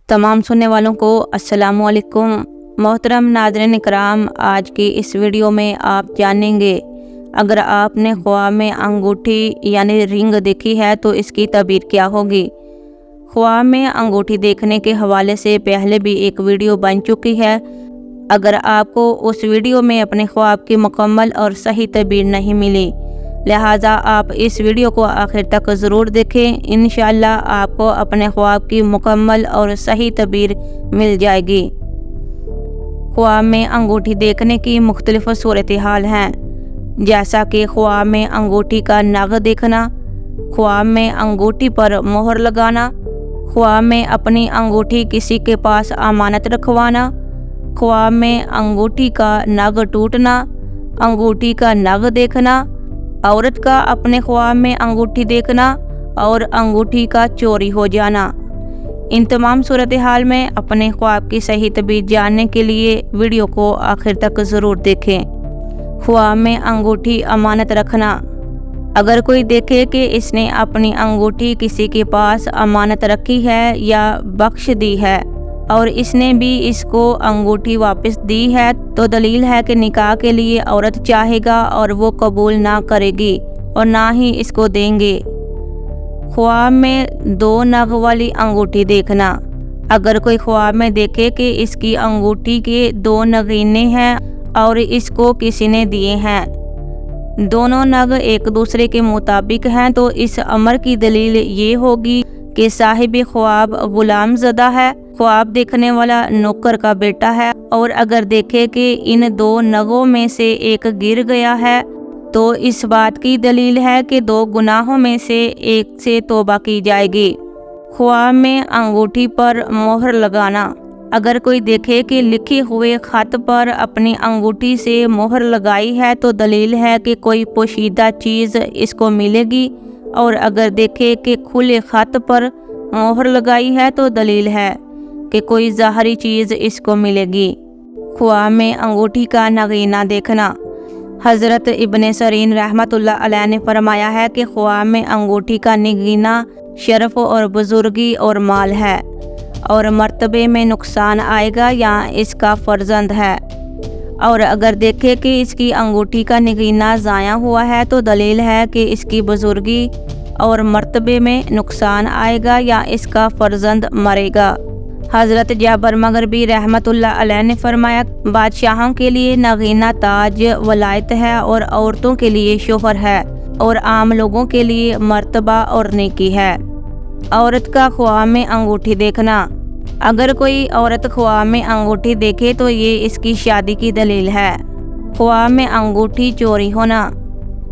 तमाम सुनने वालों को अस्सलाम वालेकुम। मोहतरम नाज़रीन कराम, आज की इस वीडियो में आप जानेंगे अगर आपने ख्वाब में अंगूठी यानी रिंग देखी है तो इसकी ताबीर क्या होगी। ख्वाब में अंगूठी देखने के हवाले से पहले भी एक वीडियो बन चुकी है। अगर आपको उस वीडियो में अपने ख्वाब की मुकम्मल और सही ताबीर नहीं मिली, लिहाजा आप इस वीडियो को आखिर तक ज़रूर देखें। इंशाअल्लाह आपको अपने ख्वाब की मुकम्मल और सही ताबीर मिल जाएगी। ख्वाब में अंगूठी देखने की मुख्तलिफ सूरत हाल हैं, जैसा कि ख्वाब में अंगूठी का नग देखना, ख्वाब में अंगूठी पर मोहर लगाना, ख्वाब में अपनी अंगूठी किसी के पास अमानत रखवाना, ख्वाब में अंगूठी का नग टूटना, अंगूठी का नग देखना, औरत का अपने ख्वाब में अंगूठी देखना और अंगूठी का चोरी हो जाना। इन तमाम सूरत हाल में अपने ख्वाब की सही ताबीर जानने के लिए वीडियो को आखिर तक ज़रूर देखें। ख्वाब में अंगूठी अमानत रखना। अगर कोई देखे कि इसने अपनी अंगूठी किसी के पास अमानत रखी है या बख्श दी है और इसने भी इसको अंगूठी वापस दी है, तो दलील है कि निकाह के लिए औरत चाहेगा और वो कबूल ना करेगी और ना ही इसको देंगे। ख्वाब में 2 नग वाली अंगूठी देखना। अगर कोई ख्वाब में देखे कि इसकी अंगूठी के 2 नगीने हैं और इसको किसी ने दिए हैं, दोनों नग एक दूसरे के मुताबिक हैं, तो इस अमर की दलील ये होगी कि साहिब ख्वाब गुलाम ज़दा है, ख्वाब देखने वाला नौकर का बेटा है। और अगर देखे कि इन 2 नगों में से एक गिर गया है, तो इस बात की दलील है कि 2 गुनाहों में से एक से तौबा की जाएगी। ख्वाब में अंगूठी पर मोहर लगाना। अगर कोई देखे कि लिखे हुए ख़त पर अपनी अंगूठी से मोहर लगाई है, तो दलील है कि कोई पोशीदा चीज़ इसको मिलेगी। और अगर देखे कि खुले ख़त पर मोहर लगाई है, तो दलील है कि कोई ज़ाहरी चीज़ इसको मिलेगी। ख्वाब में अंगूठी का नगीना देखना। हज़रत इब्ने सरीन रहमतुल्लाह अलैह ने फरमाया है कि ख्वाब में अंगूठी का नगीना शरफ़ और बुज़ुर्गी और माल है और मर्तबे में नुकसान आएगा या इसका फ़र्जंद है। और अगर देखे कि इसकी अंगूठी का नगीना ज़ाया हुआ है, तो दलील है कि इसकी बुज़ुर्गी और मर्तबे में नुकसान आएगा या इसका फ़र्जंद मरेगा। हज़रत जाबर मग़रिबी रहमतुल्लाह अलैह ने फरमाया, बादशाहों के लिए नगीना ताज वलायत है और औरतों के लिए शोहर है और आम लोगों के लिए मर्तबा और नेकी है। औरत का ख्वाब में अंगूठी देखना। अगर कोई औरत ख्वाब में अंगूठी देखे तो ये इसकी शादी की दलील है। ख्वाब में अंगूठी चोरी होना।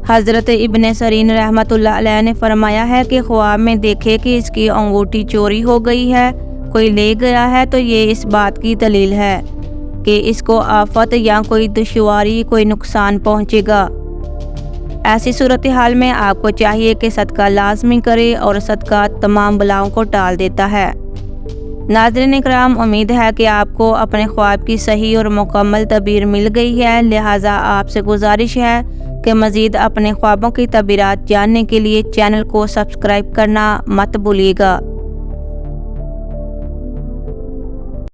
हज़रत इब्ने सरीन रहमतुल्लाह अलैह ने फरमाया है कि ख्वाब में देखे कि इसकी अंगूठी चोरी हो गई है, कोई ले गया है, तो ये इस बात की दलील है कि इसको आफत या कोई दुश्वारी, कोई नुकसान पहुँचेगा। ऐसी सूरत हाल में आपको चाहिए कि सदका लाजमी करे और सदका तमाम बलाओं को टाल देता है। नाज़रीन इकराम, उम्मीद है कि आपको अपने ख्वाब की सही और मुकम्मल ताबीर मिल गई है। लिहाजा आपसे गुजारिश है कि मज़ीद अपने ख्वाबों की ताबीरात जानने के लिए चैनल को सब्सक्राइब करना मत भूलिएगा।